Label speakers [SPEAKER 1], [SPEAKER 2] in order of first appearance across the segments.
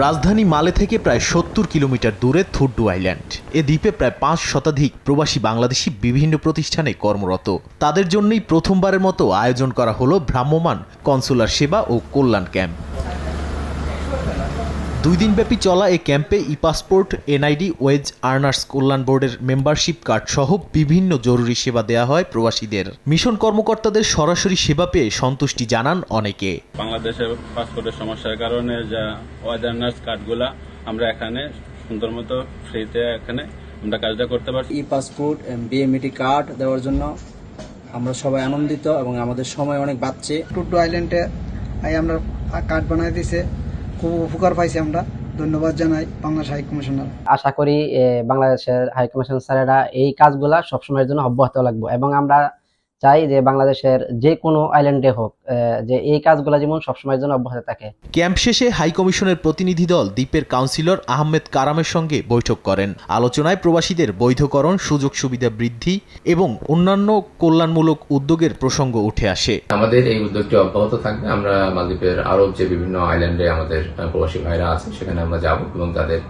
[SPEAKER 1] রাজধানী মালে থেকে প্রায় ৭০ কিলোমিটার দূরে থুডু আইল্যান্ড। এ দ্বীপে প্রায় ৫ শতাধিক প্রবাসী বাংলাদেশি বিভিন্ন প্রতিষ্ঠানে কর্মরত। তাদের জন্যই প্রথমবারের মতো আয়োজন করা হলো ভ্রাম্যমাণ কনসুলার সেবা ও কল্যাণ ক্যাম্প। ২ দিনব্যাপী চলা এ ক্যাম্পে ই পাসপোর্ট, এনআইডি, ওয়েজ আর্নার্স কল্যাণ বোর্ডের মেম্বারশিপ কার্ড সহ বিভিন্ন জরুরি সেবা দেওয়া হয় প্রবাসীদের। মিশন কর্মকর্তাদের সরাসরি সেবা পেয়ে সন্তুষ্টি জানান অনেকে।
[SPEAKER 2] বাংলাদেশের পাসপোর্টের সমস্যার কারণে যা ওয়েজ আর্নার্স কার্ডগুলা আমরা এখানে সুন্দর মতো ফ্রিতে এখানে আমরা কাজটা করতে পারছি।
[SPEAKER 3] ই পাসপোর্ট, বিএমইটি কার্ড দেওয়ার জন্য আমরা সবাই আনন্দিত এবং আমাদের সময় অনেক বাঁচছে।
[SPEAKER 4] টুডু আইল্যান্ডে আমরা কার্ড বানাই দিয়েছে, খুব উপকার পাইছি আমরা। ধন্যবাদ জানাই বাংলাদেশ হাই কমিশনার।
[SPEAKER 5] আশা করি বাংলাদেশের হাই কমিশন স্যারেরা এই কাজগুলা সবসময়ের জন্য অব্যাহত রাখবো এবং আমরা চাই যে বাংলাদেশের যে কোনো আইল্যান্ডে হোক যে এই কাজগুলো যেমন সবসময়ের জন্য অব্যাহত থাকে।
[SPEAKER 1] ক্যাম্প শেষে হাই কমিশনের প্রতিনিধি দল দ্বীপের কাউন্সিলর আহমেদ কারামের সঙ্গে বৈঠক করেন। আলোচনায় প্রবাসীদের বৈধকরণ, সুযোগ সুবিধা বৃদ্ধি এবং অন্যান্য কল্যাণমূলক উদ্যোগের প্রসঙ্গ উঠে আসে।
[SPEAKER 6] আমাদের এই উদ্যোগটি অব্যাহত থাকবে। আমরা মালদ্বীপের আরব যে বিভিন্ন আইল্যান্ডে আমাদের প্রবাসী ভাইরা আছে সেখানে আমরা যাব এবং তাদের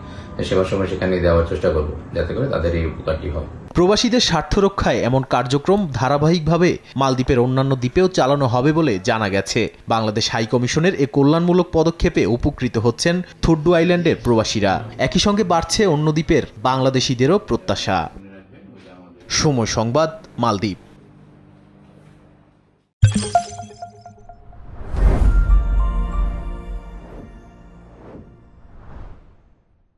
[SPEAKER 6] সেবার সময় সেখানে দেওয়ার চেষ্টা করব, যাতে করে তাদের এই উপকারটি হয়।
[SPEAKER 1] প্রবাসীদের স্বার্থ রক্ষায় এমন কার্যক্রম ধারাবাহিকভাবে মালদ্বীপের অন্যান্য দ্বীপেও চালানো হবে বলে জানা গেছে। বাংলাদেশ হাই কমিশনের এ কল্যাণমূলক পদক্ষেপে উপকৃত হচ্ছেন থুডু আইল্যান্ডের প্রবাসীরা। একই সঙ্গে বাড়ছে অন্য দ্বীপের বাংলাদেশিদেরও প্রত্যাশা। সময় সংবাদ, মালদ্বীপ।